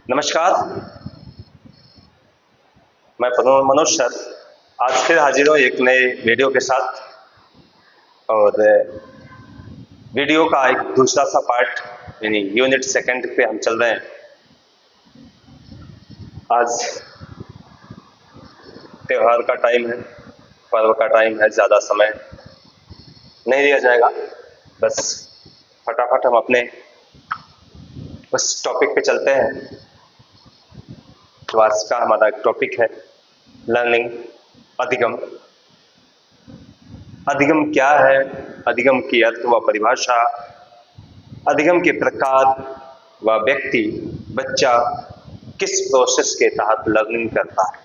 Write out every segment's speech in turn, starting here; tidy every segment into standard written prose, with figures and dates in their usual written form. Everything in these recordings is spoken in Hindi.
नमस्कार, मैं मनोज सर आज फिर हाजिर हूँ एक नए वीडियो के साथ। और वीडियो का एक दूसरा सा पार्ट यानी यूनिट सेकंड पे हम चल रहे हैं। आज त्योहार का टाइम है, पर्व का टाइम है, ज़्यादा समय नहीं दिया जाएगा। बस फटाफट हम अपने उस टॉपिक पे चलते हैं। तो आज का हमारा एक टॉपिक है लर्निंग, अधिगम। अधिगम क्या है, अधिगम की अर्थ व परिभाषा, अधिगम के प्रकार व व्यक्ति, बच्चा किस प्रोसेस के तहत लर्निंग करता है,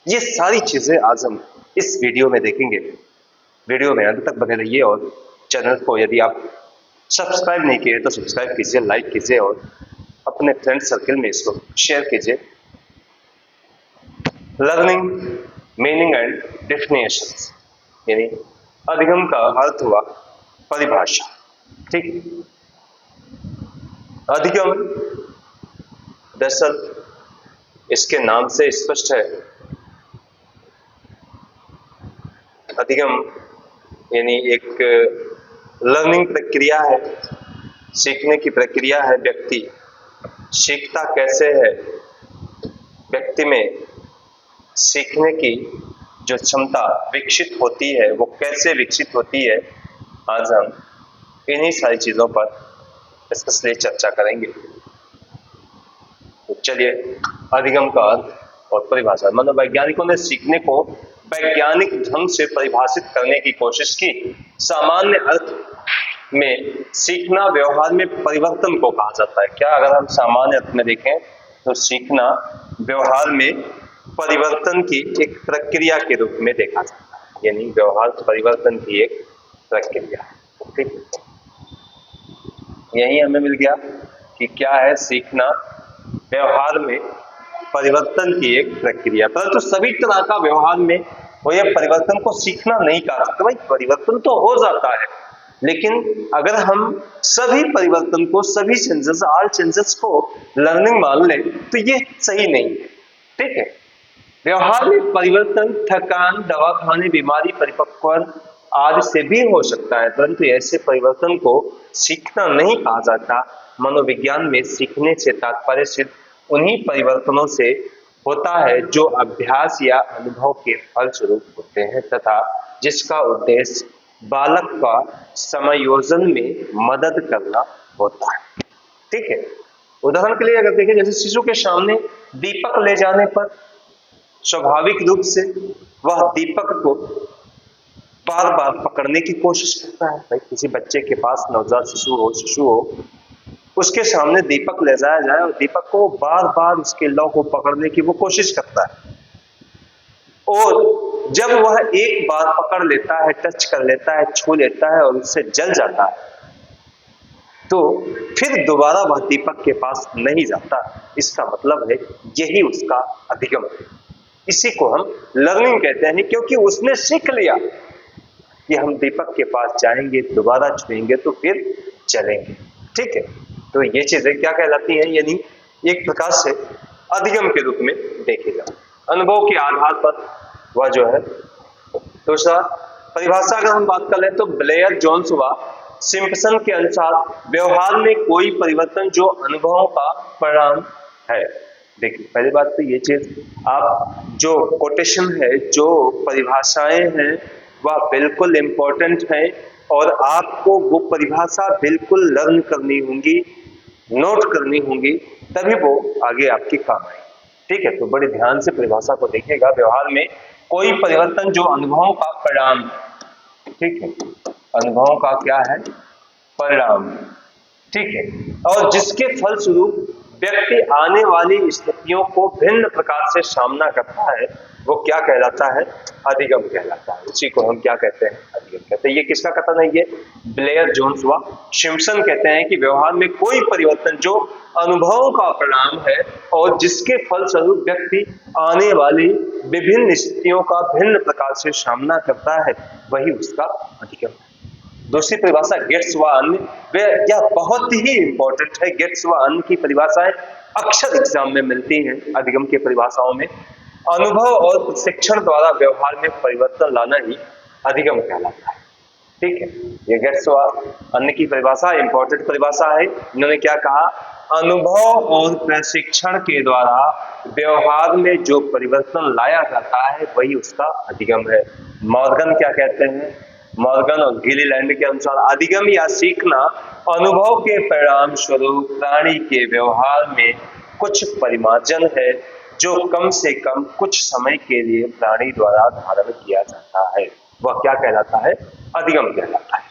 ये सारी चीजें आज हम इस वीडियो में देखेंगे। वीडियो में अंत तक बने रहिए और चैनल को यदि आप सब्सक्राइब नहीं किए तो सब्सक्राइब कीजिए, लाइक कीजिए और अपने फ्रेंड सर्कल में इसको शेयर कीजिए। लर्निंग मीनिंग एंड डेफिनेशंस यानी अधिगम का अर्थ हुआ परिभाषा। ठीक, अधिगम दरअसल इसके नाम से स्पष्ट है। अधिगम यानी एक लर्निंग प्रक्रिया है, सीखने की प्रक्रिया है। व्यक्ति सीखता कैसे है, व्यक्ति में सीखने की जो क्षमता विकसित होती है वो कैसे विकसित होती है, आज हम इन्हीं सारी चीजों पर स्पेशली चर्चा करेंगे। तो चलिए, अधिगम का अर्थ और परिभाषा। मनोवैज्ञानिकों ने सीखने को वैज्ञानिक ढंग से परिभाषित करने की कोशिश की। सामान्य अर्थ में सीखना व्यवहार में परिवर्तन को कहा जाता है। क्या, अगर हम सामान्य अर्थ में देखें तो सीखना व्यवहार में परिवर्तन की एक प्रक्रिया के रूप में देखा जाता है, यानी व्यवहार परिवर्तन की एक प्रक्रिया। ठीक, यही हमें मिल गया कि क्या है सीखना व्यवहार में परिवर्तन की एक प्रक्रिया। परंतु सभी तरह का व्यवहार में वो ये परिवर्तन को सीखना नहीं कहा सकता। भाई परिवर्तन तो हो जाता है, लेकिन अगर हम सभी परिवर्तन को, सभी चेंजेस, ऑल चेंजेस को लर्निंग मान लें तो ये सही नहीं है। ठीक है, व्यवहार में परिवर्तन थकान, दवा खाने, बीमारी, परिपक्व आदि से भी हो सकता है, परंतु ऐसे परिवर्तन को सीखना नहीं कहा जाता। मनोविज्ञान में सीखने से तात्पर्य सिर्फ उन्हीं परिवर्तनों से होता है जो अभ्यास या अनुभव के फलस्वरूप होते हैं तथा जिसका उद्देश्य बालक का समायोजन में मदद करना होता है। ठीक है, उदाहरण के लिए अगर देखें, जैसे शिशु के सामने दीपक ले जाने पर स्वाभाविक रूप से वह दीपक को बार बार पकड़ने की कोशिश करता है। भाई किसी बच्चे के पास नवजात शिशु हो उसके सामने दीपक ले जाया जाए और दीपक को बार बार उसके लौ को पकड़ने की वो कोशिश करता है, और जब वह एक बार पकड़ लेता है, टच कर लेता है, छू लेता है और उससे जल जाता है, तो फिर दोबारा वह दीपक के पास नहीं जाता। इसका मतलब है यही उसका अधिगम है। इसी को हम लर्निंग कहते हैं, क्योंकि उसने सीख लिया कि हम दीपक के पास जाएंगे, दोबारा छुएंगे तो फिर चलेंगे। ठीक है, तो ये चीजें क्या कहलाती हैं, यानी एक प्रकार से अधिगम के रूप में देखी जाए। अनुभव के आधार पर वह जो है। दूसरा परिभाषा अगर हम बात कर लें तो ब्लेयर, जोन्स व सिम्पसन के अनुसार व्यवहार में कोई परिवर्तन जो अनुभवों का परिणाम है। देखिए, पहली बात तो ये चीज, आप जो कोटेशन है, जो परिभाषाएं हैं, वह बिल्कुल इंपॉर्टेंट है और आपको वो परिभाषा बिल्कुल लर्न करनी होंगी, नोट करनी होंगी, तभी वो आगे आपके काम आए। ठीक है, तो बड़े ध्यान से परिभाषा को देखिएगा। व्यवहार में कोई परिवर्तन जो अनुभवों का परिणाम। ठीक है, अनुभवों का क्या है, परिणाम। ठीक है, और जिसके फलस्वरूप व्यक्ति आने वाली स्थितियों को भिन्न प्रकार से सामना करता है, वो क्या कहलाता है, अधिगम कहलाता है। उसी को हम क्या कहते हैं, अधिगम कहते हैं। ये किसका कथन है, ये ब्लेयर, जोन्स व सिम्पसन कहते हैं कि व्यवहार में कोई परिवर्तन जो अनुभवों का परिणाम है और जिसके फलस्वरूप व्यक्ति आने वाली विभिन्न स्थितियों का भिन्न प्रकार से सामना करता है, वही उसका अधिगम है। दूसरी परिभाषा गेट्स व अन्य, यह बहुत ही इंपॉर्टेंट है। गेट्स व अन्य की परिभाषाएं अक्सर एग्जाम में मिलती हैं अधिगम की परिभाषाओं में। अनुभव और प्रशिक्षण द्वारा व्यवहार में परिवर्तन लाना ही अधिगम कहलाता है। ठीक है, ये गेट्स हुआ। अन्य की परिभाषा इंपॉर्टेंट परिभाषा है। इन्होंने क्या कहा, अनुभव और प्रशिक्षण के द्वारा व्यवहार में जो परिवर्तन लाया जाता है वही उसका अधिगम है। मॉर्गन क्या कहते हैं, मॉर्गन और गिलीलैंड के अनुसार अधिगम या सीखना अनुभव के परिणाम स्वरूप प्राणी के व्यवहार में कुछ परिमार्जन है जो कम से कम कुछ समय के लिए प्राणी द्वारा धारण किया जाता है, वह क्या कहलाता है, अधिगम कहलाता है।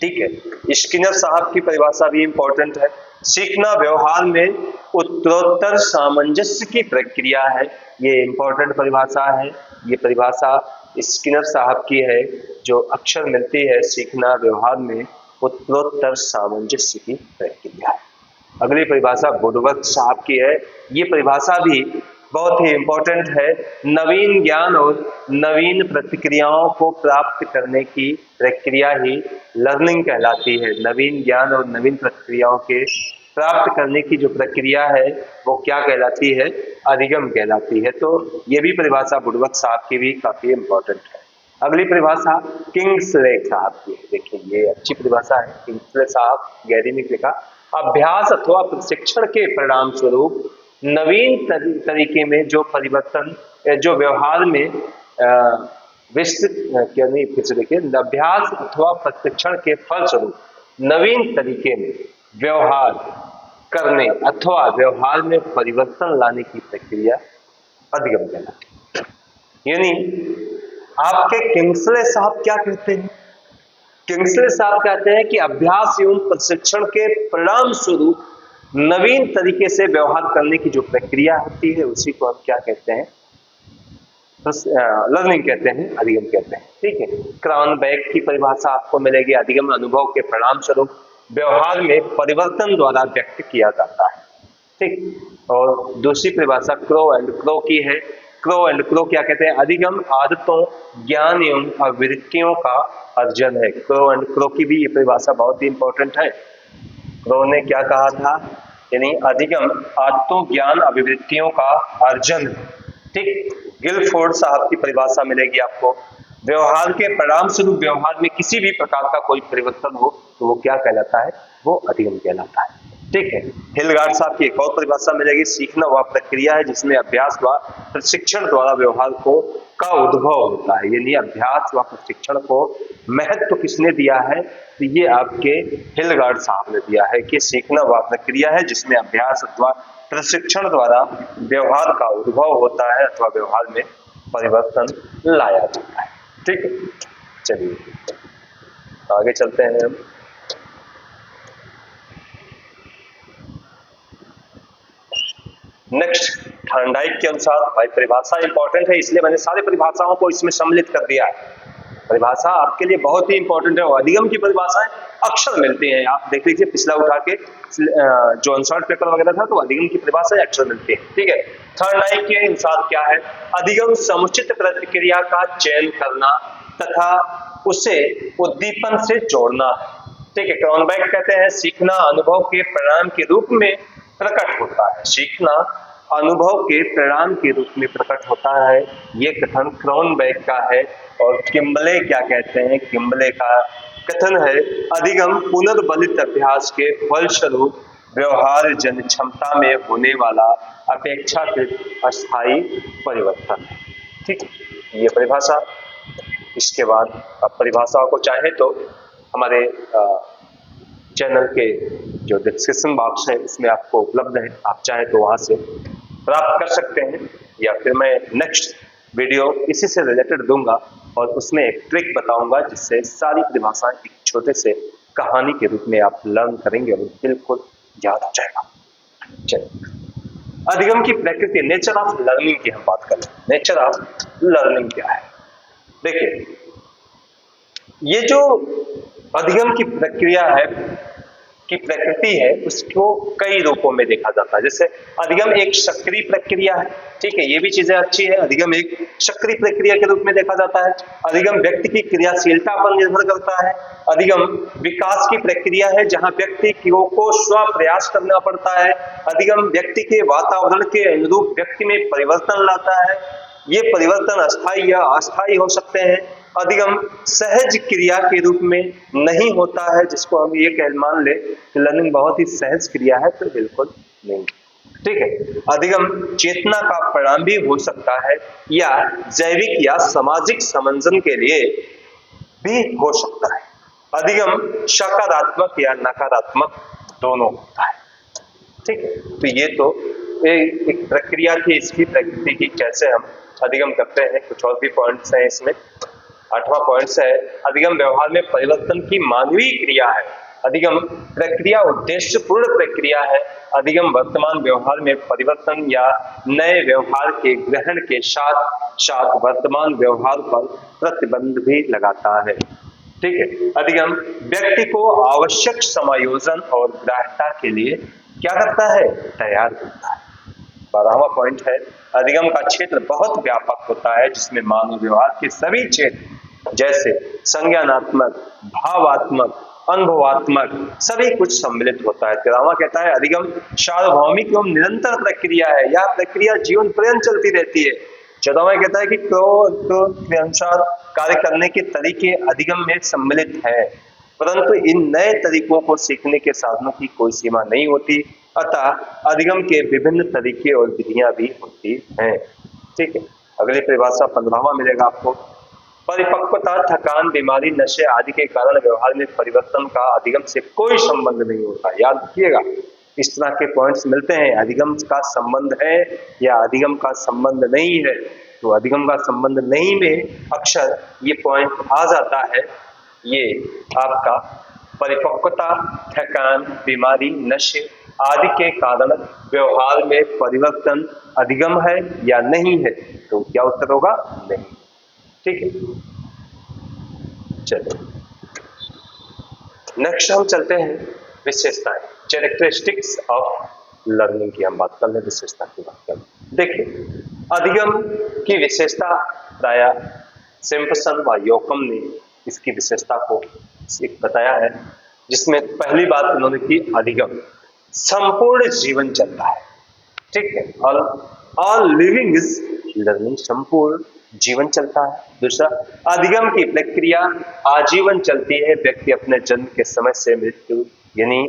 ठीक है, स्किनर साहब की परिभाषा भी इंपॉर्टेंट है। सीखना व्यवहार में उत्तरोत्तर सामंजस्य की प्रक्रिया है। ये इंपॉर्टेंट परिभाषा है। ये परिभाषा स्किनर साहब की है जो अक्सर मिलती है, सीखना व्यवहार में उत्तरोत्तर सामंजस्य की प्रक्रिया है। अगली परिभाषा वुडवर्थ साहब की है। ये परिभाषा भी बहुत ही इंपॉर्टेंट है। नवीन ज्ञान और नवीन प्रतिक्रियाओं को प्राप्त करने की प्रक्रिया ही लर्निंग कहलाती है। नवीन ज्ञान और नवीन प्रतिक्रियाओं के प्राप्त करने की जो प्रक्रिया है वो क्या कहलाती है, अधिगम कहलाती है। तो ये भी परिभाषा वुडवर्थ साहब की भी काफी इंपॉर्टेंट है। अगली परिभाषा किंग्सले साहब की है। देखिए ये अच्छी परिभाषा है। किंग्सले साहब, गैरी ने लिखा, अभ्यास अथवा प्रशिक्षण के परिणाम स्वरूप नवीन तरीके में जो परिवर्तन जो व्यवहार में विस्तृत क्या नहीं, फिर से देखिए, अभ्यास अथवा प्रशिक्षण के फलस्वरूप नवीन तरीके में व्यवहार करने अथवा व्यवहार में परिवर्तन लाने की प्रक्रिया अधिगम कहलाती है। यानी आपके किंग्सले साहब क्या कहते हैं, किंग्सले साहब कहते हैं कि अभ्यास एवं प्रशिक्षण के परिणाम स्वरूप नवीन तरीके से व्यवहार करने की जो प्रक्रिया होती है उसी को हम क्या कहते हैं, लर्निंग कहते हैं, अधिगम कहते हैं। ठीक है, क्रॉनबेक की परिभाषा आपको मिलेगी, अधिगम अनुभव के परिणाम स्वरूप व्यवहार में परिवर्तन द्वारा व्यक्त किया जाता है। ठीक, और दूसरी परिभाषा क्रो एंड क्रो की है। क्रो एंड क्रो क्या कहते हैं, अधिगम आदतों, ज्ञान एवं अवृत्तियों का अर्जन है। क्रो एंड क्रो की भी ये परिभाषा बहुत ही इंपॉर्टेंट है। क्रो ने क्या कहा था, यानी अधिगम आदतों, ज्ञान, अभिवृत्तियों का अर्जन है। ठीक, गिलफोर्ड साहब की परिभाषा मिलेगी आपको, व्यवहार के परिणाम स्वरूप व्यवहार में किसी भी प्रकार का कोई परिवर्तन हो तो वो क्या कहलाता है, वो अधिगम कहलाता है। ठीक है, हिलगार्ड साहब की एक और परिभाषा मिलेगी, सीखना वह प्रक्रिया है जिसमें अभ्यास व प्रशिक्षण द्वारा व्यवहार को का उद्भव होता है। यानी अभ्यास व प्रशिक्षण को महत्व किसने दिया है, तो ये आपके हिलगार्ड साहब ने दिया है कि सीखना वह प्रक्रिया है जिसमें अभ्यास अथवा प्रशिक्षण द्वारा व्यवहार का उद्भव होता है अथवा व्यवहार में परिवर्तन लाया जाता है। ठीक है, चलिए आगे चलते हैं हम। नेक्स्ट, थॉर्नडाइक के अनुसार, भाई परिभाषा इंपॉर्टेंट है इसलिए मैंने सारे परिभाषाओं को इसमें सम्मिलित कर दिया है। परिभाषा आपके लिए बहुत ही इंपॉर्टेंट है और अधिगम की परिभाषाएं अक्सर मिलती हैं। आप देख लीजिए पिछला उठा के जो अनसॉल्व पेपर वगैरह था तो अधिगम की परिभाषाएं अक्सर मिलती है। ठीक है, थॉर्नडाइक के अनुसार क्या है, अधिगम समुचित प्रतिक्रिया का चयन करना तथा उसे उद्दीपन से जोड़ना। ठीक है, क्रॉनबेक कहते हैं सीखना अनुभव के परिणाम के रूप में प्रकट होता है। सीखना अनुभव के परिणाम के रूप में प्रकट होता है, ये कथन क्रॉनबेक का है। और किम्बले क्या कहते हैं, किम्बले का कथन है अधिगम पुनर्बलित अभ्यास के फलस्वरूप व्यवहार जन क्षमता में होने वाला अपेक्षाकृत अस्थायी परिवर्तन है। ठीक, ये परिभाषा। इसके बाद अब परिभाषाओं को चाहे तो हमारे चैनल के जो डिस्क्रिप्शन बॉक्स है इसमें आपको उपलब्ध है, आप चाहे तो वहां से प्राप्त कर सकते हैं, या फिर मैं नेक्स्ट वीडियो इसी से रिलेटेड दूंगा और उसमें एक ट्रिक बताऊंगा जिससे सारी परिभाषाएं एक छोटे से कहानी के रूप में आप लर्न करेंगे और बिल्कुल याद हो जाएगा। चलिए, अधिगम की प्रकृति, नेचर ऑफ लर्निंग की हम बात करें। नेचर ऑफ लर्निंग क्या है, देखिए ये जो अधिगम की प्रक्रिया है की प्रकृति है उसको कई रूपों में देखा जाता है। जैसे अधिगम एक सक्रिय प्रक्रिया है, ठीक है, ये भी चीजें अच्छी है। अधिगम एक सक्रिय प्रक्रिया के रूप में देखा जाता है। अधिगम व्यक्ति की क्रियाशीलता पर निर्भर करता है। अधिगम विकास की प्रक्रिया है जहां व्यक्ति को स्व प्रयास करना पड़ता है। अधिगम व्यक्ति के वातावरण के अनुरूप व्यक्ति में परिवर्तन लाता है। ये परिवर्तन अस्थायी या अस्थायी हो सकते हैं। अधिगम सहज क्रिया के रूप में नहीं होता है, जिसको हम ये कह मान ले कि लर्निंग बहुत ही सहज क्रिया है, तो बिल्कुल नहीं, ठीक है। अधिगम चेतना का परिणाम भी हो सकता है या जैविक या सामाजिक समंजन के लिए भी हो सकता है। अधिगम सकारात्मक या नकारात्मक दोनों होता है, ठीक है। तो ये तो एक प्रक्रिया थी, इसकी प्रकृति की कैसे हम अधिगम करते हैं। कुछ और भी पॉइंट्स हैं इसमें। 8वां पॉइंट्स है अधिगम व्यवहार में परिवर्तन की मानवीय क्रिया है। अधिगम प्रक्रिया उद्देश्यपूर्ण प्रक्रिया है। अधिगम वर्तमान व्यवहार में परिवर्तन या नए व्यवहार के ग्रहण के साथ साथ वर्तमान व्यवहार पर प्रतिबंध भी लगाता है, ठीक है। अधिगम व्यक्ति को आवश्यक समायोजन और ग्राह्यता के लिए क्या करता है, तैयार करता है। 12वां पॉइंट है अधिगम का क्षेत्र बहुत व्यापक होता है जिसमें मानव व्यवहार के सभी क्षेत्र जैसे संज्ञानात्मक, भावात्मक, अनुभवात्मक सभी कुछ सम्मिलित होता है। 13वां कहता है अधिगम सार्वभौमिक एवं निरंतर प्रक्रिया है। यह प्रक्रिया जीवन पर्यंत चलती रहती है। 14वां कहता है कि क्रोध के अनुसार कार्य करने के तरीके अधिगम में सम्मिलित है, परंतु इन नए तरीकों को सीखने के साधनों की कोई सीमा नहीं होती। अतः अधिगम के विभिन्न तरीके और विधियां भी होती हैं, ठीक है। अगली परिभाषा 15वां मिलेगा आपको। परिपक्वता, थकान, बीमारी, नशे आदि के कारण व्यवहार में परिवर्तन का अधिगम से कोई संबंध नहीं होता। याद रखिएगा, इस तरह के पॉइंट्स मिलते हैं। अधिगम का संबंध है या अधिगम का संबंध नहीं है। तो अधिगम का संबंध नहीं में अक्सर ये पॉइंट आ जाता है। ये आपका परिपक्वता, थकान, बीमारी, नशे आदि के कारण व्यवहार में परिवर्तन अधिगम है या नहीं है। तो क्या उत्तर होगा, नहीं, ठीक है। चलो नेक्स्ट हम चलते हैं विशेषताएं, कैरेक्टरिस्टिक्स ऑफ लर्निंग की हम बात कर लें, विशेषता की बात कर लें। देखिए अधिगम की विशेषता प्राय सिम्पसन व योकम ने इसकी विशेषता को एक बताया है, जिसमें पहली बात उन्होंने की अधिगम संपूर्ण जीवन चलता है, ठीक है। ऑल लिविंग इज लर्निंग, संपूर्ण जीवन चलता है। दूसरा, अधिगम की प्रक्रिया आजीवन चलती है। व्यक्ति अपने जन्म के समय से मृत्यु, यानी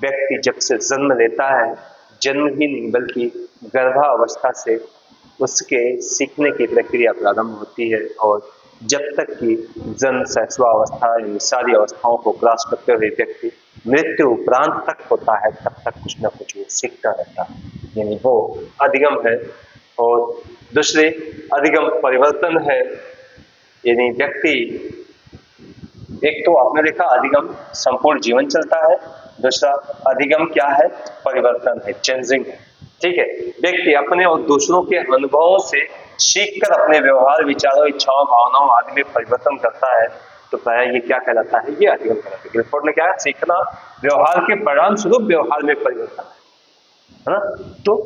व्यक्ति जब से जन्म लेता है, जन्म ही नहीं बल्कि गर्भावस्था से उसके सीखने की प्रक्रिया प्रारंभ होती है, और जब तक कि जन्म, शैशवावस्था, इन सारी अवस्थाओं को क्रॉस करते हुए व्यक्ति मृत्यु उपरांत तक होता है, तब तक कुछ ना कुछ वो सीखता रहता है, यानी वो अधिगम है। और दूसरे, अधिगम परिवर्तन है, यानी व्यक्ति, एक तो आपने देखा अधिगम संपूर्ण जीवन चलता है, दूसरा अधिगम क्या है, परिवर्तन है, चेंजिंग है, ठीक है। व्यक्ति अपने और दूसरों के अनुभवों से सीखकर अपने व्यवहार, विचारों, इच्छाओं, भावनाओं आदि में परिवर्तन करता है। तो प्राय ये क्या कहलाता है, ये अधिगम कहलाता है। गिलफोर्ड ने क्या है, सीखना व्यवहार के परिणाम स्वरूप व्यवहार में परिवर्तन है ना। तो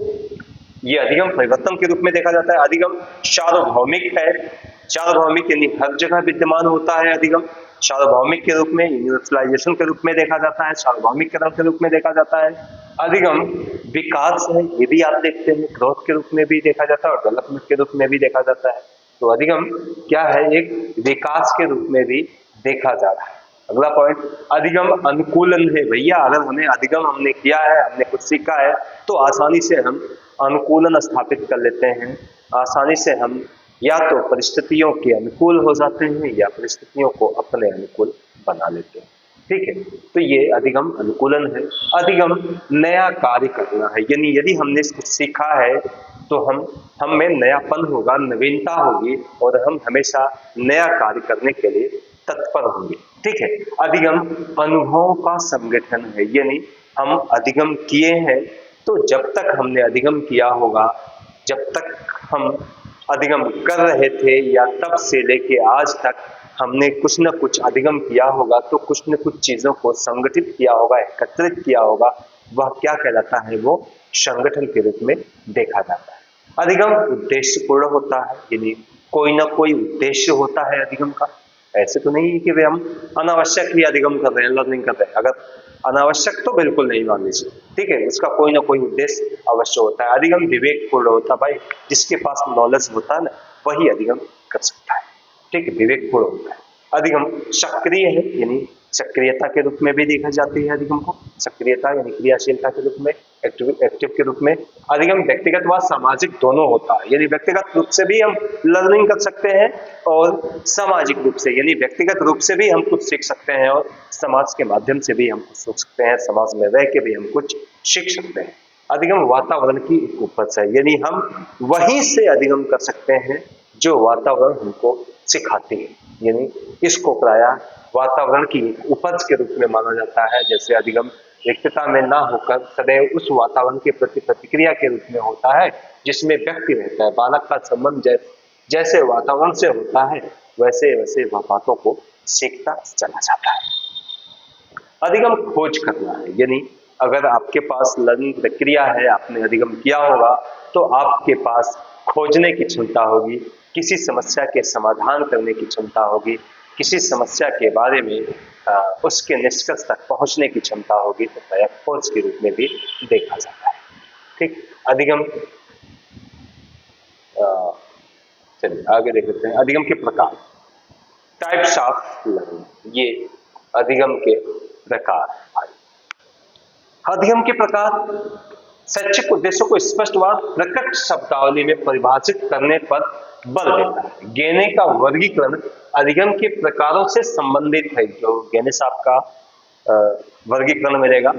ये अधिगम परिवर्तन के रूप में देखा जाता है। अधिगम सार्वभौमिक है। सार्वभौमिक यानी हर जगह विद्यमान होता है। अधिगम सार्वभौमिक के रूप में, यूनिवर्सलाइजेशन के रूप में देखा जाता है, सार्वभौमिक के रूप में देखा जाता है। अधिगम विकास है, ये भी आप देखते हैं, ग्रोथ के रूप में भी देखा जाता है और डेवलपमेंट के रूप में भी देखा जाता है। तो अधिगम क्या है, एक विकास के रूप में भी देखा जा रहा है। अगला पॉइंट, अधिगम अनुकूलन है। भैया अगर हमें अधिगम हमने किया है, हमने कुछ सीखा है, तो आसानी से हम अनुकूलन स्थापित कर लेते हैं। आसानी से हम या तो परिस्थितियों के अनुकूल हो जाते हैं या परिस्थितियों को अपने अनुकूल बना लेते हैं, ठीक है। तो ये अधिगम अनुकूलन है। अधिगम नया कार्य करना है, यानी यदि हमने कुछ सीखा है तो हम में नयापन होगा, नवीनता होगी, और हम हमेशा नया कार्य करने के लिए तत्पर होंगे, ठीक है। अधिगम अनुभवों का संगठन है, यानी हम अधिगम किए हैं, तो जब तक हमने अधिगम किया होगा, जब तक हम अधिगम कर रहे थे या तब से लेके आज तक हमने कुछ न कुछ अधिगम किया होगा, तो कुछ न कुछ चीजों को संगठित किया होगा, एकत्रित किया होगा, वह क्या कहलाता है, वो संगठन के रूप में देखा जाता है। अधिगम उद्देश्यपूर्ण होता है, यानी कोई ना कोई उद्देश्य होता है अधिगम का। ऐसे तो नहीं है कि वे हम अनावश्यक ही अधिगम कर रहे हैं, लर्निंग कर रहे हैं। अगर अनावश्यक तो बिल्कुल नहीं मान लीजिए, ठीक है, उसका कोई ना कोई उद्देश्य अवश्य होता है। अधिगम विवेकपूर्ण होता है भाई, जिसके पास नॉलेज होता है ना, वही अधिगम कर सकता है, ठीक है, विवेकपूर्ण होता है। अधिगम सक्रिय है, यानी सक्रियता के रूप में भी देखा जाती है अधिगम को, सक्रियता यानी क्रियाशीलता के रूप में, एक्टिव के रूप में। अधिगम व्यक्तिगत व सामाजिक दोनों होता है, यानी व्यक्तिगत रूप से भी हम लर्निंग कर सकते हैं और सामाजिक रूप से, यानी व्यक्तिगत रूप से भी हम कुछ सीख सकते हैं और समाज के माध्यम से भी हम कुछ सीख सकते हैं, समाज में रह के भी हम कुछ सीख सकते हैं। अधिगम वातावरण की एक उपज है, यानी हम वहीं से अधिगम कर सकते हैं जो वातावरण हमको सिखाती है, यानी इसको प्रायः वातावरण की उपज के रूप में माना जाता है। जैसे अधिगम रिक्तता में ना होकर सदैव उस वातावरण के प्रति प्रतिक्रिया के रूप में होता है जिसमें व्यक्ति रहता है। बालक का संबंध जैसे वातावरण से होता है, वैसे वैसे वह बातों को सीखता चला जाता है। अधिगम खोज करना है, यानी अगर आपके पास लर्निंग प्रक्रिया है, आपने अधिगम किया होगा, तो आपके पास खोजने की क्षमता होगी, किसी समस्या के समाधान करने की क्षमता होगी, किसी समस्या के बारे में उसके निष्कर्ष तक पहुंचने की क्षमता होगी, तो प्रायः खोज के रूप में भी देखा जाता है। ठीक, अधिगम चलिए आगे देख लेते हैं। अधिगम के प्रकार, टाइप्स ऑफ लर्निंग, ये अधिगम के प्रकार। अधिगम के प्रकार शैक्षिक उद्देश्यों को स्पष्ट व प्रकट शब्दावली में परिभाषित करने पर बल देता है। गेने का वर्गीकरण अधिगम के प्रकारों से संबंधित है। जो गेने साहब का वर्गीकरण मिलेगा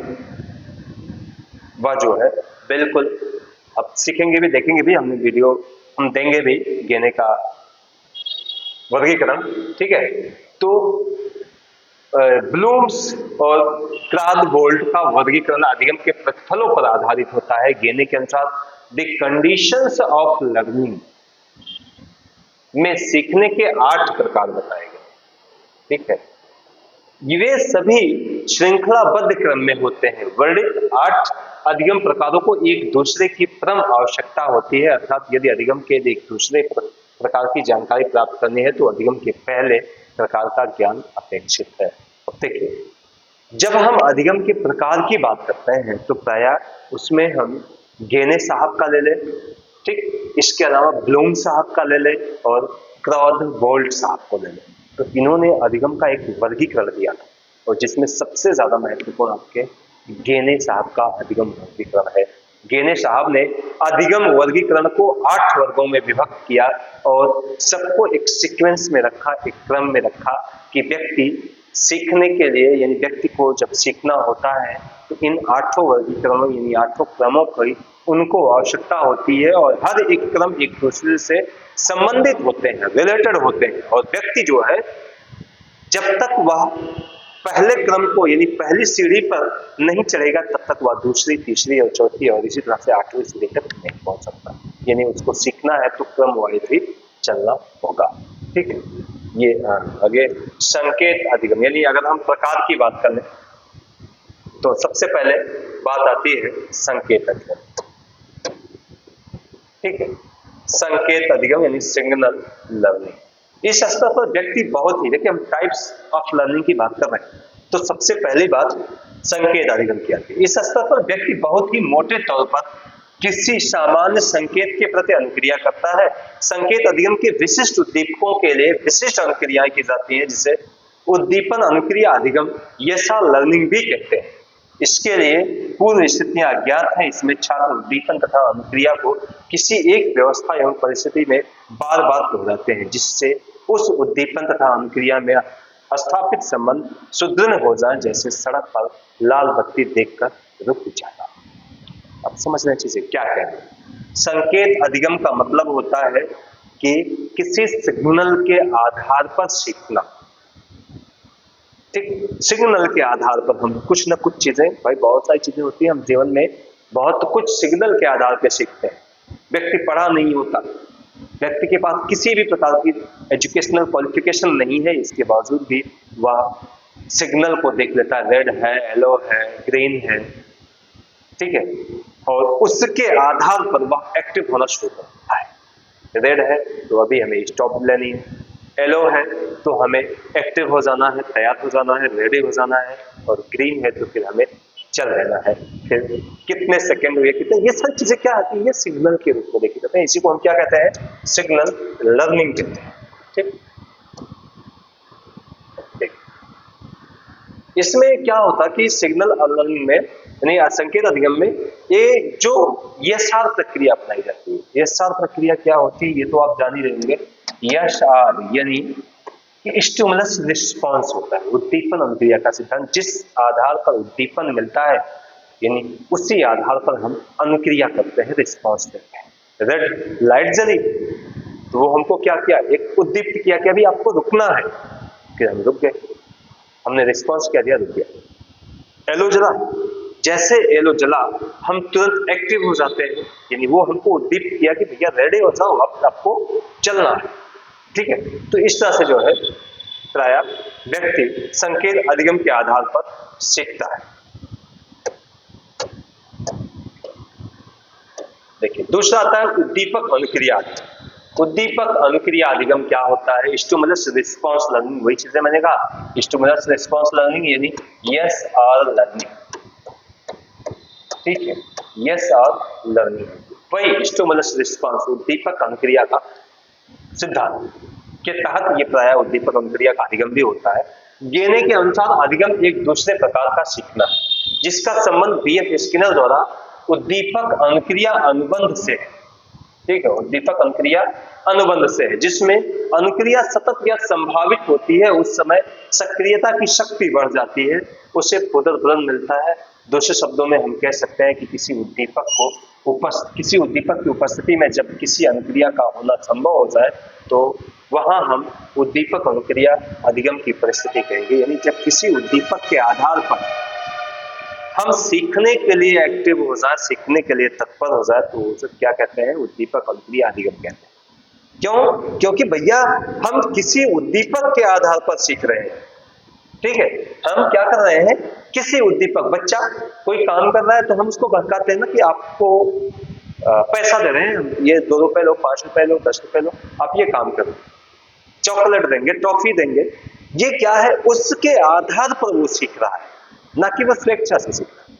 वह जो है बिल्कुल अब सीखेंगे भी, देखेंगे भी, हमने वीडियो हम देंगे भी गेने का वर्गीकरण, ठीक है। तो ब्लूम्स और क्राथवोल्ट का वर्गीकरण अधिगम के प्रतिफलों पर आधारित होता है। गेने के अनुसार द कंडीशंस ऑफ लर्निंग में सीखने के 8 प्रकार बताए गए, ठीक है। ये सभी श्रृंखलाबद्ध क्रम में होते हैं। वर्णित 8 अधिगम प्रकारों को एक दूसरे की परम आवश्यकता होती है, अर्थात यदि अधिगम के एक दूसरे प्रकार की जानकारी प्राप्त करनी है तो अधिगम के पहले प्रकार का ज्ञान अपेक्षित है। अब देखिए, जब हम अधिगम के प्रकार की बात करते हैं तो प्रायः उसमें हम गेने साहब का ले लें, ठीक, इसके अलावा ब्लूम साहब का ले लें और क्राथवोल्ट साहब को ले लें। तो इन्होंने अधिगम का एक वर्गीकरण दिया था और जिसमें सबसे ज्यादा महत्वपूर्ण आपके गेने साहब का अधिगम वर्गीकरण है। गेने साहब ने अधिगम वर्गीकरण को 8 वर्गों में विभक्त किया और सबको एक सीक्वेंस में रखा, एक क्रम में रखा कि व्यक्ति सीखने के लिए, यानी व्यक्ति को जब सीखना होता है तो इन 8 वर्गीकरणों यानी 8 क्रमों की उनको आवश्यकता होती है और हर एक क्रम एक दूसरे से संबंधित होते हैं, रिलेटेड होते हैं। और व्यक्ति जो है जब तक वह पहले क्रम को यानी पहली सीढ़ी पर नहीं चढ़ेगा तब तक वह दूसरी, तीसरी और चौथी और इसी तरह से 8वीं सीढ़ी तक नहीं पहुंच सकता। यानी उसको सीखना है तो क्रम वाइज ही चलना होगा, ठीक है। ये आगे संकेत अधिगम, यानी अगर हम प्रकार की बात करें तो सबसे पहले बात आती है संकेत अधिगम, ठीक है। संकेत अधिगम यानी सिग्नल लर्निंग। इस स्तर पर व्यक्ति बहुत ही, देखिए हम टाइप्स ऑफ लर्निंग की बात कर रहे हैं तो सबसे पहली बात संकेत अधिगम की आती है। इस स्तर पर व्यक्ति बहुत ही मोटे तौर पर किसी सामान्य संकेत के प्रति अनुक्रिया करता है। संकेत अधिगम के विशिष्ट उद्दीपकों के लिए विशिष्ट अनुक्रियाएं की जाती हैं, जिसे उद्दीपन अनुक्रिया अधिगम या लर्निंग भी कहते हैं। इसके लिए पूर्व स्थितियां अज्ञात हैं। इसमें छात्र उद्दीपन तथा अनुक्रिया को किसी एक व्यवस्था एवं परिस्थिति में बार बार दोहराते हैं, जिससे उस उद्दीपन तथा अनुक्रिया में स्थापित संबंध सुदृढ़ हो जाए, जैसे सड़क पर लाल बत्ती देखकर रुक जाना। अब समझना चाहिए क्या कह रहे हैं। संकेत अधिगम का मतलब होता है कि किसी सिग्नल के आधार पर सीखना, ठीक। सिग्नल के आधार पर हम कुछ न कुछ चीजें, भाई बहुत सारी चीजें होती हैं, हम जीवन में बहुत कुछ सिग्नल के आधार पर सीखते हैं। व्यक्ति पढ़ा नहीं होता, व्यक्ति के पास किसी भी प्रकार की एजुकेशनल क्वालिफिकेशन नहीं है, इसके बावजूद भी वह सिग्नल को देख लेता है, रेड है, येलो है, ग्रीन है, ठीक है, और उसके आधार पर वह एक्टिव होना शुरू करता है। रेड है तो अभी हमें स्टॉप लेनी है, येलो है तो हमें एक्टिव हो जाना है, तैयार हो जाना है, रेडी हो जाना है, और ग्रीन है तो फिर हमें चल रहना है। फिर कितने सेकंड हुए, कितने, ये सारी चीजें क्या आती है, सिग्नल के रूप में देखी जाते हैं। इसी को हम क्या कहते हैं, सिग्नल लर्निंग कहते हैं। ठीक, इसमें क्या होता कि सिग्नल लर्निंग में यानी संकेत अधिगम में ये जो एसआर प्रक्रिया अपनाई जाती है। एसआर प्रक्रिया क्या होती है ये तो आप जान ही रहे होंगे। एसआर यानी कि स्टिमुलस रिस्पांस होता है, उद्दीपन अनुक्रिया का सिद्धांत। जिस आधार पर उद्दीपन मिलता है यानी उसी आधार पर हम अनुक्रिया करते हैं, रिस्पांस देते हैं। रेड लाइट जली तो वो हमको क्या किया, एक उद्दीप्त किया कि अभी आपको रुकना है, फिर हम रुक गए, हमने रिस्पांस क्या दिया, रुक गया। येलो जला, जैसे येलो जला हम तुरंत एक्टिव हो जाते हैं, यानी वो हमको उद्दीप्त किया कि भैया रेडी हो जाओ, अब आपको चलना है। ठीक है, तो इस तरह से जो है प्राय व्यक्ति संकेत अधिगम के आधार पर सीखता है। देखिए दूसरा आता है उद्दीपक अनुक्रिया। उद्दीपक अनुक्रिया अधिगम क्या होता है, स्टिमुलस रिस्पांस लर्निंग। वही चीजें मैंने कहा, स्टिमुलस रिस्पांस लर्निंग यानी यस और लर्निंग। ठीक है, यस और लर्निंग वही स्टिमुलस रिस्पांस उद्दीपक अनुक्रिया का सिद्धांत के तहत ये प्राय उद्दीपक अनुक्रिया का अधिगम भी होता है। गेने के अनुसार अधिगम एक दूसरे प्रकार का सीखना है जिसका संबंध बीएफ स्किनर द्वारा उद्दीपक अनुक्रिया अनुबंध से है। ठीक है, उद्दीपक अनुक्रिया अनुबंध से है, जिसमें अनुक्रिया सतत या संभावित होती है, उस समय सक्रियता की शक्ति बढ़ जाती है, उसे पुनर्बलन मिलता है। दूसरे शब्दों में हम कह सकते हैं कि किसी उद्दीपक की उपस्थिति में जब किसी अनुक्रिया का होना संभव हो जाए तो वहां हम उद्दीपक अनुक्रिया अधिगम की परिस्थिति कहेंगे। यानी जब किसी उद्दीपक के आधार पर हम सीखने के लिए एक्टिव हो जाए, सीखने के लिए तत्पर हो जाए, तो उसे क्या कहते हैं, उद्दीपक अनुक्रिया अधिगम कहते हैं। क्यों? क्योंकि भैया हम किसी उद्दीपक के आधार पर सीख रहे हैं। ठीक है, हम क्या कर रहे हैं, किसी उद्दीपक, बच्चा कोई काम कर रहा है तो हम उसको भड़काते हैं ना कि आपको पैसा दे रहे हैं, ये 2 रुपए लो, 5 रुपए लो, 10 रुपए लो, आप ये काम करो, चॉकलेट देंगे, टॉफी देंगे। ये क्या है, उसके आधार पर वो सीख रहा है, ना कि वह स्वेच्छा से सीख रहा है।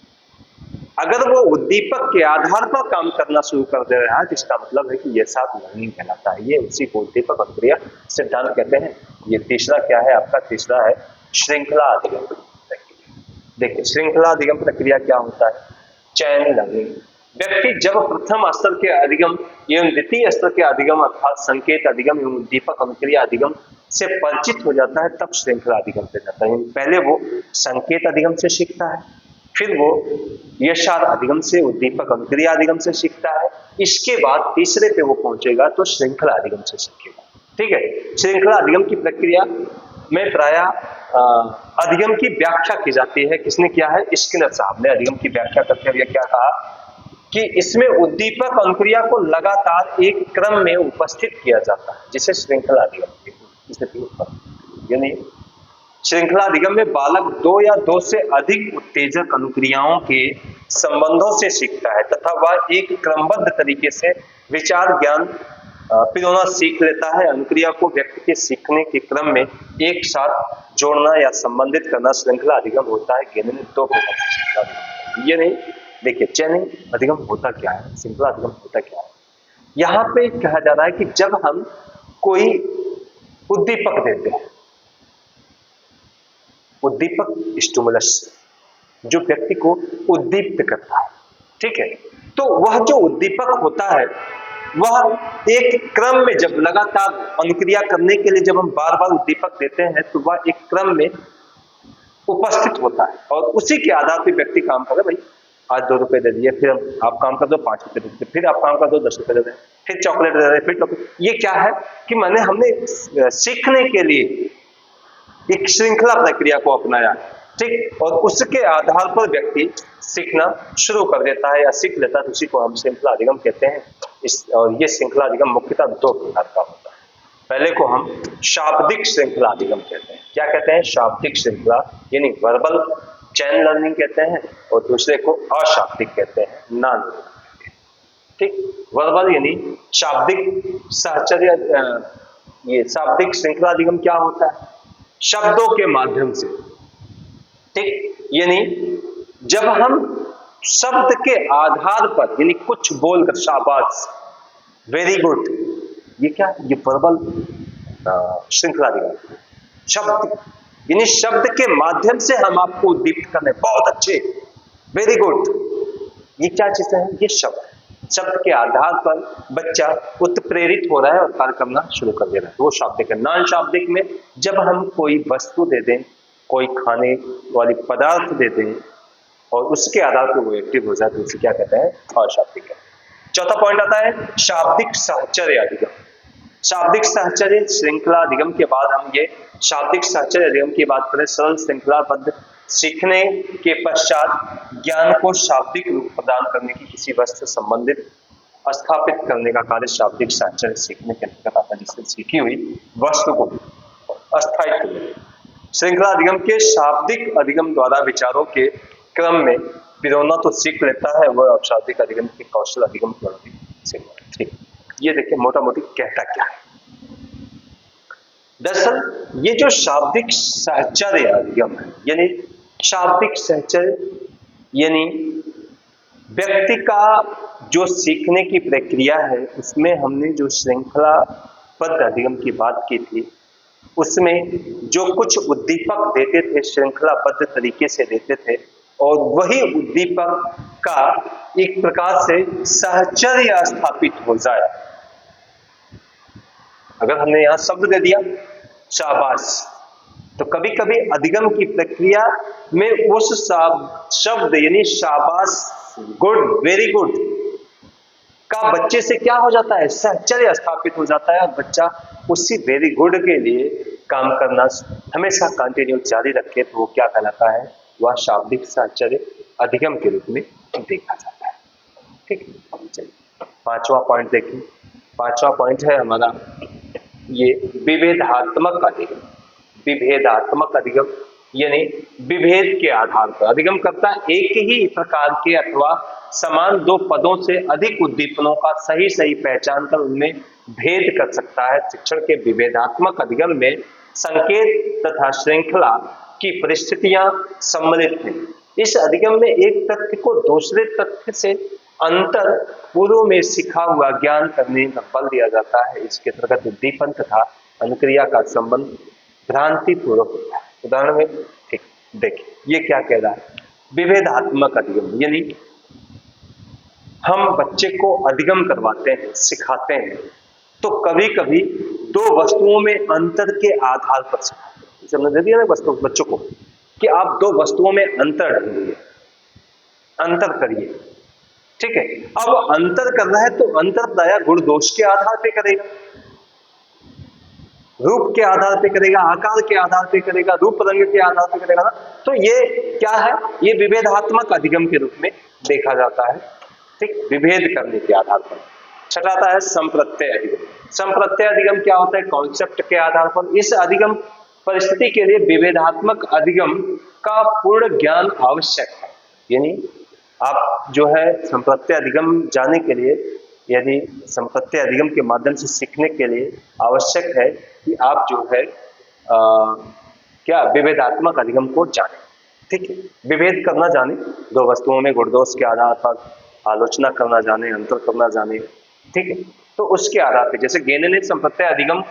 अगर वो उद्दीपक के आधार पर काम करना शुरू कर दे रहा है, जिसका मतलब है कि ये साथ लर्निंग कहलाता है। ये उसी को उद्दीपक अनुक्रिया सिद्धांत कहते हैं। ये तीसरा क्या है आपका, तीसरा है श्रृंखला अधिगम प्रक्रिया। देखिए श्रृंखला अधिगम प्रक्रिया क्या होता है, चैन लर्निंग। व्यक्ति जब प्रथम स्तर के अधिगम एवं द्वितीय स्तर के अधिगम अर्थात संकेत अधिगम एवं उद्दीपक अनुक्रिया अधिगम से परिचित हो जाता है, तब श्रृंखला अधिगम पे जाता है। पहले वो संकेत अधिगम से सीखता है, फिर वो यशार अधिगम से, उद्दीपक अनुक्रिया अधिगम से सीखता है, इसके बाद तीसरे पे वो पहुंचेगा तो श्रृंखला अधिगम से सीखेगा। ठीक है, श्रृंखला अधिगम की प्रक्रिया में प्राय अधिगम की व्याख्या की जाती है। किसने किया है, स्किनर साहब ने अधिगम की व्याख्या करते हुए क्या कहा कि इसमें उद्दीपक अनुक्रिया को लगातार एक क्रम में उपस्थित किया जाता है, जिसे श्रृंखला अधिगम यानी श्रृंखला अधिगम में बालक 2 या 2 से अधिक उत्तेजक अनुक्रियाओं के संबंधों से सीखता है तथा वह एक क्रमबद्ध तरीके से विचार ज्ञान पिरोना सीख लेता है। अनुक्रिया को व्यक्ति के सीखने के क्रम में एक साथ जोड़ना या संबंधित करना श्रृंखला अधिगम होता है। गेनिंग 2 प्रकार की श्रृंखला अधिगम। ये नहीं, देखिए चैनिंग अधिगम होता क्या है, श्रृंखला अधिगम होता क्या है। यहाँ पे कहा जा रहा है कि जब हम कोई उद्दीपक देते हैं, उद्दीपक स्टिमुलस जो व्यक्ति को उद्दीप्त करता है, ठीक है, तो वह जो उद्दीपक होता है वह एक क्रम में जब लगातार अनुक्रिया करने के लिए जब हम बार बार उद्दीपक देते हैं तो वह एक क्रम में उपस्थित होता है और उसी के आधार पर व्यक्ति काम करे। भाई आज 2 रुपए दे दिए, फिर आप काम कर दो 5 रुपए दे दिए, फिर आप काम कर दो 10 रुपए दे दें, फिर चॉकलेट दे रहे, फिर चॉकलेट। ये क्या है कि हमने सीखने के लिए एक श्रृंखला प्रक्रिया को अपनाया, ठीक, और उसके आधार पर व्यक्ति सीखना शुरू कर देता है या सीख लेता है, तो उसी को हम श्रृंखला अधिगम कहते हैं। और ये श्रृंखला अधिगम मुख्यतः दो प्रकार का होता है। पहले को हम शाब्दिक श्रृंखला अधिगम कहते हैं। क्या कहते हैं? शाब्दिक श्रृंखला यानी वर्बल चैन लर्निंग कहते हैं, और दूसरे को अशाब्दिक कहते हैं, नॉन। ठीक, वर्बल यानी शाब्दिक साहचर्य, ये शाब्दिक श्रृंखला अधिगम क्या होता है? शब्दों के माध्यम से। ठीक, यानी जब हम शब्द के आधार पर यानी कुछ बोलकर शाबाश, वेरी गुड, ये क्या? ये वर्बल श्रृंखला अधिगम। शब्द यानी शब्द के माध्यम से हम आपको उद्दीपित करने, बहुत अच्छे, वेरी गुड, ये क्या चीज है? ये शब्द के आधार पर बच्चा उत्प्रेरित हो रहा है और कार्य करना शुरू कर दे रहा है, वो शाब्दिक है। नॉन शाब्दिक में जब हम कोई वस्तु दे दें, कोई खाने वाली पदार्थ दे दें और उसके आधार पर वो एक्टिव हो जाए तो उसे क्या कहते हैं? अशाब्दिक है। चौथा पॉइंट आता है शाब्दिक साहचर्य अधिगम। शाब्दिक साहचर्य श्रृंखला अधिगम के बाद हम ये शाब्दिक साहचर्य अधिगम की बात करें, सरल श्रृंखलाबद्ध सीखने के पश्चात ज्ञान को शाब्दिक रूप प्रदान करने की किसी वस्तु संबंधित स्थापित करने का कार्य शाब्दिक साहचर्य सीखने के अंतर्गत आता है, जिससे सीखी हुई वस्तु को अस्थायित्व मिले। श्रृंखला अधिगम के शाब्दिक अधिगम द्वारा विचारों के क्रम में पिरोना तो सीख लेता है, वह अशाब्दिक अधिगम के कौशल अधिगम द्वारा भी सीखता है। ठीक, ये देखिए मोटा मोटी कहता क्या है। दरअसल ये जो शाब्दिक साहचर्य अधिगम है, यानी शाब्दिक साहचर्य यानी व्यक्ति का जो सीखने की प्रक्रिया है, उसमें हमने जो श्रृंखलाबद्ध अधिगम की बात की थी, उसमें जो कुछ उद्दीपक देते थे श्रृंखलाबद्ध तरीके से देते थे, और वही उद्दीपक का एक प्रकार से साहचर्य स्थापित हो जाए। अगर हमने यहां शब्द दे दिया शाबाश, तो कभी कभी अधिगम की प्रक्रिया में उस शब्द यानी शाबाश, गुड, वेरी गुड का बच्चे से क्या हो जाता है? साहचर्य स्थापित हो जाता है, और बच्चा उसी वेरी गुड के लिए काम करना हमेशा कंटिन्यू जारी रखे, तो वो क्या कहलाता है? वह शाब्दिक साहचर्य अधिगम के रूप में देखा जाता है। ठीक है, चलिए पांचवा पॉइंट देखिए। पांचवा पॉइंट है हमारा ये विभेदात्मक अधिगम। विभेदात्मक अधिगम यानी विभेद के आधार पर अधिगम करता है। एक ही प्रकार के अथवा समान दो पदों से अधिक उद्दीपनों का सही सही पहचान कर उनमें भेद कर सकता है। शिक्षण के विभेदात्मक अधिगम में संकेत तथा श्रृंखला की परिस्थितियां सम्मिलित हैं। इस अधिगम में एक तथ्य को दूसरे तथ्य से अंतर पूर्व में सीखा हुआ ज्ञान करने का बल दिया जाता है। इसके अंतर्गत उद्दीपन तथा अनुक्रिया का संबंध भ्रांति पूर्वक होता है। उदाहरण में ठीक देखिए ये क्या कह रहा है? विभेदात्मक अधिगम यानी हम बच्चे को अधिगम करवाते हैं, सिखाते हैं, तो कभी कभी दो वस्तुओं में अंतर के आधार पर सिखाते हैं। जैसे हमने दे दिया ना बच्चों को कि आप दो वस्तुओं में अंतर ढूंढिए, अंतर करिए। ठीक है, अब अंतर करना है तो अंतर प्रायः गुण दोष के आधार पे करेगा, रूप के आधार पे करेगा, आकार के आधार पे करेगा, रूप रंग के आधार पे करेगा ना। तो ये क्या है? ये विभेदात्मक अधिगम के रूप में देखा जाता है। ठीक, विभेद करने के आधार पर। छठा आता है संप्रत्यय अधिगम। संप्रत्यय अधिगम क्या होता है? कॉन्सेप्ट के आधार पर। इस अधिगम परिस्थिति के लिए विभेदात्मक अधिगम का पूर्ण ज्ञान आवश्यक है। यानी आप जो है संप्रत्यय अधिगम जाने के लिए, यदि संप्रत्यय अधिगम के माध्यम से सीखने के लिए आवश्यक है कि आप जो है क्या विभेदात्मक अधिगम को जाने। ठीक है, विभेद करना जाने, दो वस्तुओं में गुण दोष के आधार पर आलोचना करना जाने, अंतर करना जाने। ठीक है, तो उसके आधार पर जैसे गेने ने संप्रत्यय अधिगम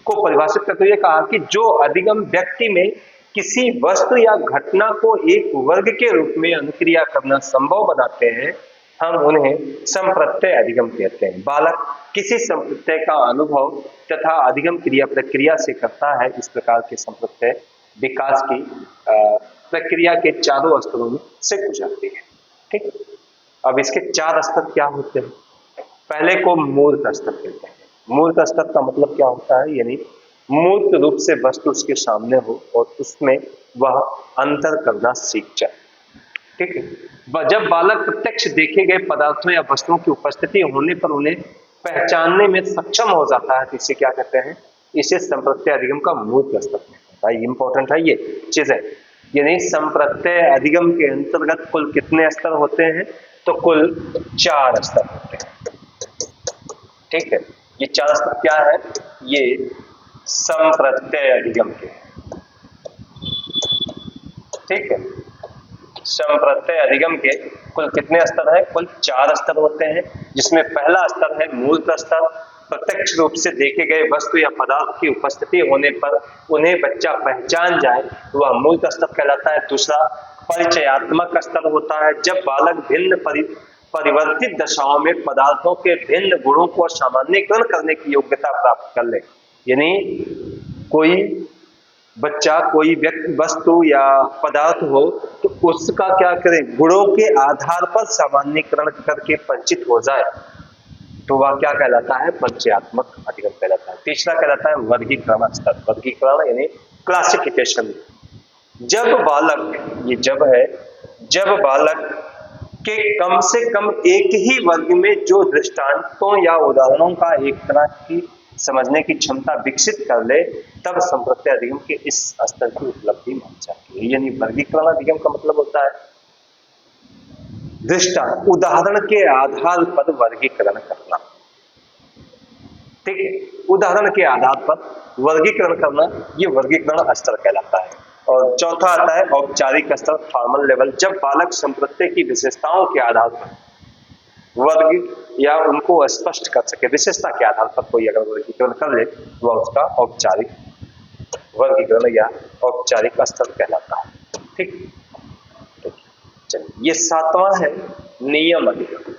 को परिभाषित करते हुए कहा कि जो अधिगम व्यक्ति में किसी वस्तु या घटना को एक वर्ग के रूप में अनुक्रिया करना संभव बनाते हैं, हम उन्हें संप्रत्यय अधिगम कहते हैं। बालक किसी संप्रत्यय का अनुभव तथा अधिगम क्रिया प्रक्रिया से करता है। इस प्रकार के संप्रत्यय विकास की प्रक्रिया के चारों स्तरों से गुजरती है। ठीक, अब इसके चार स्तर क्या होते हैं? पहले को मूर्त स्तर कहते हैं। मूर्त स्तर का मतलब क्या होता है? यानी मूर्त रूप से वस्तु उसके सामने हो और उसमें वह अंतर करना सीख जाए। ठीक है। जब बालक प्रत्यक्ष देखे गए पदार्थों या वस्तुओं की उपस्थिति होने पर उन्हें पहचानने में सक्षम हो जाता है, तो इसे क्या कहते हैं? इसे संप्रत्यय अधिगम का मूल स्तर कहते हैं। भाई इंपॉर्टेंट है ये चीज है। यानी संप्रत्यय अधिगम के अंतर्गत कुल कितने स्तर होते हैं? तो कुल 4 स्तर होते हैं। ठीक है, ये 4 स्तर क्या है? ये संप्रत्यय अधिगम के, ठीक है, संप्रत्यय अधिगम के कुल कितने स्तर है? कुल 4 स्तर होते हैं, जिसमें पहला स्तर है मूर्त स्तर। प्रत्यक्ष रूप से देखे गए वस्तु या पदार्थ की उपस्थिति होने पर उन्हें बच्चा पहचान जाए, वह मूर्त स्तर कहलाता है। दूसरा परिचयात्मक स्तर होता है, जब बालक भिन्न परिवर्तित दशाओं में पदार्थों के भिन्न गुणों को सामान्यीकरण करने की योग्यता प्राप्त कर ले। यानी कोई बच्चा कोई व्यक्ति वस्तु या पदार्थ हो तो उसका क्या करें? गुणों के आधार पर सामान्यीकरण करके परिचित हो जाए, तो वह क्या कहलाता है? परिचयात्मक अधिगम कहलाता है। तीसरा कहलाता है वर्गीकरण स्तर। वर्गीकरण यानी क्लासिफिकेशन। जब बालक, ये जब है, जब बालक के कम से कम एक ही वर्ग में जो दृष्टांतों या उदाहरणों का एक तरह की समझने की क्षमता विकसित कर ले, तब संप्रत्यय अधिगम के इस स्तर की उपलब्धि मानी जाती है। यानी वर्गीकरण अधिगम का मतलब होता है दृष्टांत, उदाहरण के आधार पर वर्गीकरण करना। ठीक है, उदाहरण के आधार पर वर्गीकरण करना, ये वर्गीकरण स्तर कहलाता है। और चौथा आता है औपचारिक स्तर, फॉर्मल लेवल। जब बालक संप्रत्यय की विशेषताओं के आधार पर वर्ग या उनको स्पष्ट कर सके, विशेषता के आधार पर कोई अगर वर्गीकरण कर ले, वह उसका औपचारिक वर्गीकरण या औपचारिक स्तर कहलाता है। ठीक, चलिए ये 7वां है नियम अधिगम।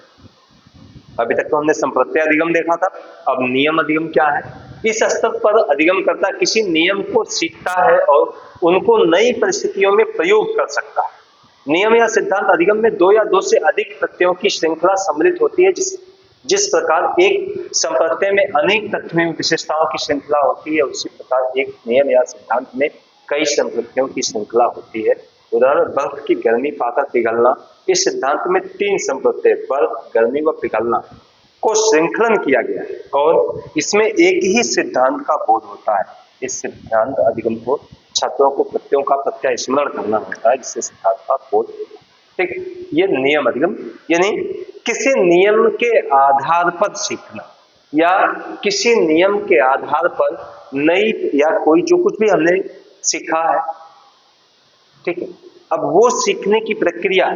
अभी तक तो हमने संप्रत्यय अधिगम देखा था, अब नियम अधिगम क्या है? इस स्तर पर अधिगम करता किसी नियम को सीखता है और उनको नई परिस्थितियों में प्रयोग कर सकता है। नियम या सिद्धांत अधिगम में 2 या 2 से अधिक प्रत्ययों की श्रृंखला सम्मिलित होती है। जिस प्रकार एक संप्रत्यय में अनेक तत्वों विशेषताओं की श्रृंखला होती है, उसी प्रकार एक नियम या सिद्धांत में कई संप्रत्ययों की श्रृंखला होती है। उदाहरण बर्फ की गर्मी पाकर पिघलना। इस सिद्धांत में 3 संप्रत्यय बर्फ, गर्मी व पिघलना को श्रृंखलन किया गया है और इसमें एक ही सिद्धांत का बोध होता है। इस सिद्धांत अधिगम को छात्रों को प्रत्ययों का प्रत्यय स्मरण करना होता है, जिससे सिद्धांत का बोध होता है। ठीक, ये नियम अधिगम यानी किसी नियम के आधार पर सीखना या किसी नियम के आधार पर नई या कोई जो कुछ भी हमने सीखा है, ठीक है, अब वो सीखने की प्रक्रिया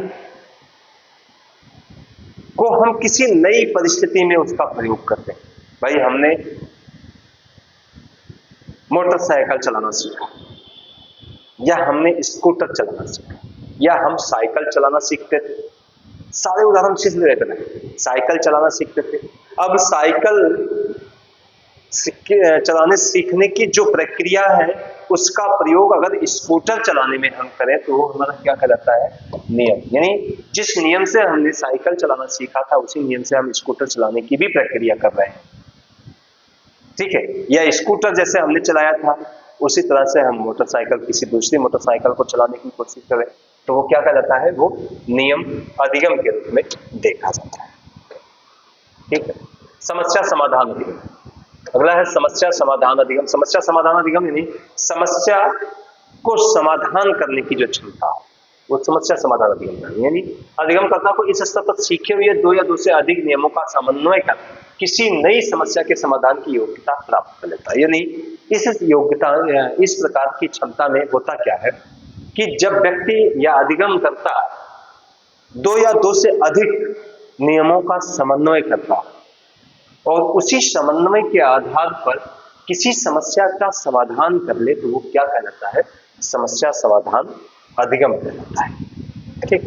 को हम किसी नई परिस्थिति में उसका प्रयोग करते हैं। भाई हमने मोटरसाइकिल चलाना सीखा, या हमने स्कूटर चलाना सीखा, या हम साइकिल चलाना सीखते थे। सारे उदाहरण सीख लेते थे, साइकिल चलाना सीखते थे। अब साइकिल चलाने सीखने की जो प्रक्रिया है, उसका प्रयोग अगर स्कूटर चलाने में हम करें तो वो हमारा क्या कहलाता है? नियम। यानी जिस नियम से हमने साइकिल चलाना सीखा था, उसी नियम से हम स्कूटर चलाने की भी प्रक्रिया कर रहे हैं। ठीक है, या स्कूटर जैसे हमने चलाया था, उसी तरह से हम मोटरसाइकिल, किसी दूसरी मोटरसाइकिल को चलाने की कोशिश करें, तो वो क्या कहलाता है? वो नियम अधिगम के रूप में देखा जाता है। ठीक है, समस्या समाधान अधिगम। अगला है समस्या समाधान अधिगम। समस्या समाधान अधिगम यानी समस्या को समाधान करने की जो क्षमता है, वो समस्या समाधान अधिगम। यानी अधिगमकर्ता को इस स्तर पर सीखे हुए 2 या 2 से अधिक नियमों का समन्वय कर किसी नई समस्या के समाधान की योग्यता प्राप्त कर लेता है। यानी इस योग्यता, इस प्रकार की क्षमता में होता क्या है कि जब व्यक्ति या अधिगमकर्ता 2 या 2 से अधिक नियमों का समन्वय करता है और उसी समन्वय के आधार पर किसी समस्या का समाधान कर ले, तो वो क्या कहलाता है? समस्या समाधान अधिगम कहलाता है। ठीक,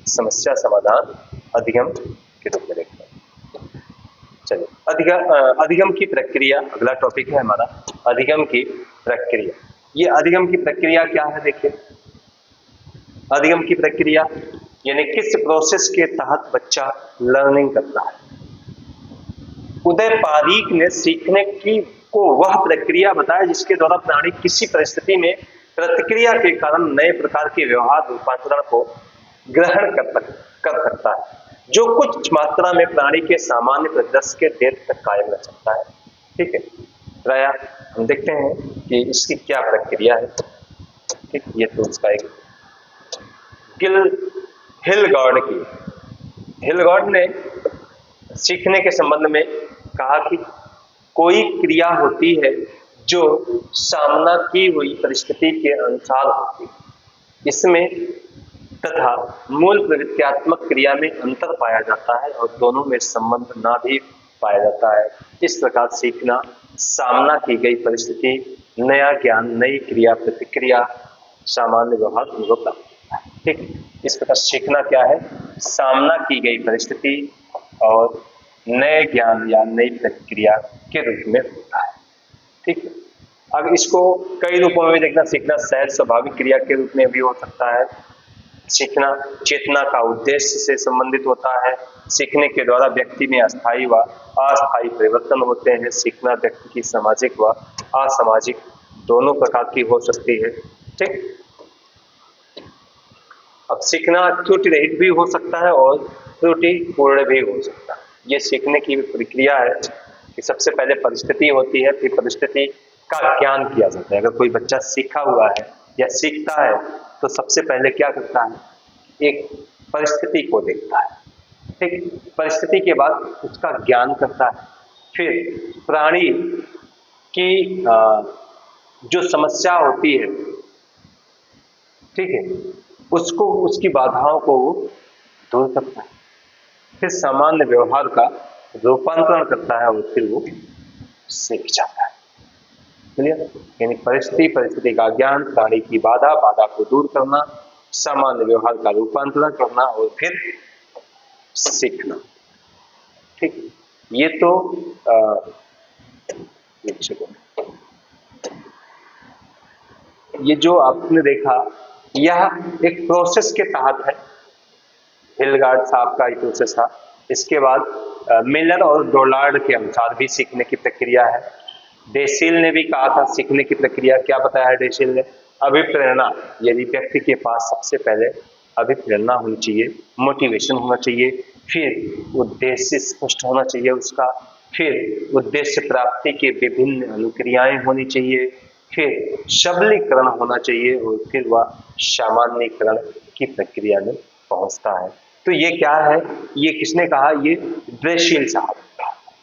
समस्या समाधान अधिगम के रूप में देखते हैं। चलिए अधिगम की प्रक्रिया, अगला टॉपिक है हमारा अधिगम की प्रक्रिया। ये अधिगम की प्रक्रिया क्या है? देखिए, अधिगम की प्रक्रिया यानी किस प्रोसेस के तहत बच्चा लर्निंग करता है। उदय पारीख ने सीखने की को वह प्रक्रिया बताया जिसके द्वारा प्राणी किसी परिस्थिति में प्रतिक्रिया के कारण नए प्रकार के व्यवहार रूपांतरण को ग्रहण कर सकता है, जो कुछ मात्रा में प्राणी के सामान्य परिदृश्य के देर तक कायम रह सकता है। ठीक है, राया हम देखते हैं कि इसकी क्या प्रक्रिया है। ठीक, ये तो उसका एक हिलगार्ड ने सीखने के संबंध में कहा कि कोई क्रिया होती है जो सामना की हुई परिस्थिति के अनुसार होती है, इसमें तथा मूल प्रवृत्त्यात्मक क्रिया में अंतर पाया जाता है और दोनों में संबंध ना भी पाया जाता है। इस प्रकार सीखना सामना की गई परिस्थिति, नया ज्ञान, नई क्रिया प्रतिक्रिया, सामान्य व्यवहार को प्राप्त होता है। ठीक, इस प्रकार सीखना क्या है, सामना की गई परिस्थिति और नए ज्ञान या नई प्रतिक्रिया के रूप में होता है। ठीक है, अब इसको कई रूपों में देखना, सीखना सहज स्वाभाविक क्रिया के रूप में भी हो सकता है, सीखना चेतना का उद्देश्य से संबंधित होता है, सीखने के द्वारा व्यक्ति में अस्थायी व अस्थायी परिवर्तन होते हैं, सीखना व्यक्ति की सामाजिक व असामाजिक दोनों प्रकार की हो सकती है। ठीक, अब सीखना त्रुटि रहित भी हो सकता है और त्रुटि पूर्ण भी हो सकता है। ये सीखने की प्रक्रिया है कि सबसे पहले परिस्थिति होती है, फिर परिस्थिति का ज्ञान किया जाता है। अगर कोई बच्चा सीखा हुआ है या सीखता है तो सबसे पहले क्या करता है, एक परिस्थिति को देखता है। ठीक, परिस्थिति के बाद उसका ज्ञान करता है, फिर प्राणी की जो समस्या होती है, ठीक है, उसको, उसकी बाधाओं को दूर करता है, फिर सामान्य व्यवहार का रूपांतरण करता है और फिर वो सीख जाता है। क्लियर? यानी परिस्थिति का ज्ञान, प्राणी की बाधा को दूर करना, सामान्य व्यवहार का रूपांतरण करना और फिर सीखना। ठीक, ये तो ये जो आपने देखा यह एक प्रोसेस के तहत है, हिलगार्ड साहब का एक प्रोसेस था। इसके बाद मिलर और डोलार्ड के अनुसार भी सीखने की प्रक्रिया है। डेसील ने भी कहा था सीखने की प्रक्रिया, क्या बताया है डेसील ने, अभिप्रेरणा, यदि व्यक्ति के पास सबसे पहले अभिप्रेरणा होनी चाहिए, मोटिवेशन होना चाहिए, फिर उद्देश्य स्पष्ट होना चाहिए उसका, फिर उद्देश्य प्राप्ति के विभिन्न अनुक्रियाएं होनी चाहिए, फिर सबलीकरण होना चाहिए और फिर वह सामान्यीकरण की प्रक्रिया में पहुंचता है। तो ये क्या है, ये किसने कहा, ये ड्रेसील साहब,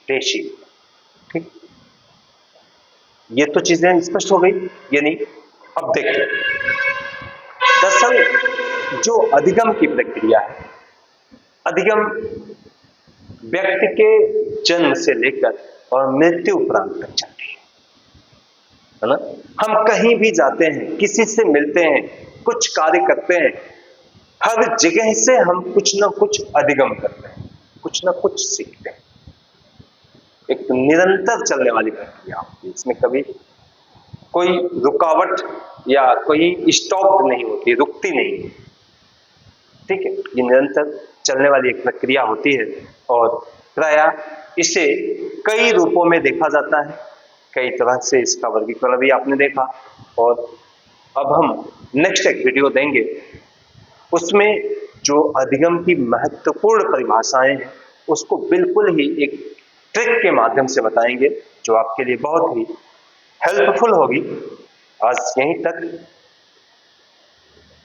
ड्रेसील। ठीक, ये तो चीजें स्पष्ट हो गई। यानी अब देखिए, दरअसल जो अधिगम की प्रक्रिया है, अधिगम व्यक्ति के जन्म से लेकर और मृत्यु उपरांत तक चलती है ना। हम कहीं भी जाते हैं, किसी से मिलते हैं, कुछ कार्य करते हैं, हर जगह से हम कुछ ना कुछ अधिगम करते हैं, कुछ ना कुछ सीखते हैं। एक निरंतर चलने वाली प्रक्रिया होती है, इसमें कभी कोई रुकावट या कोई स्टॉप नहीं होती, रुकती नहीं। ठीक है, ये निरंतर चलने वाली एक प्रक्रिया होती है और प्रायः इसे कई रूपों में देखा जाता है, कई तरह से इसका वर्गीकरण भी आपने देखा। और अब हम नेक्स्ट एक वीडियो देंगे, उसमें जो अधिगम की महत्वपूर्ण परिभाषाएं हैं उसको बिल्कुल ही एक ट्रिक के माध्यम से बताएंगे, जो आपके लिए बहुत ही हेल्पफुल होगी। आज यहीं तक।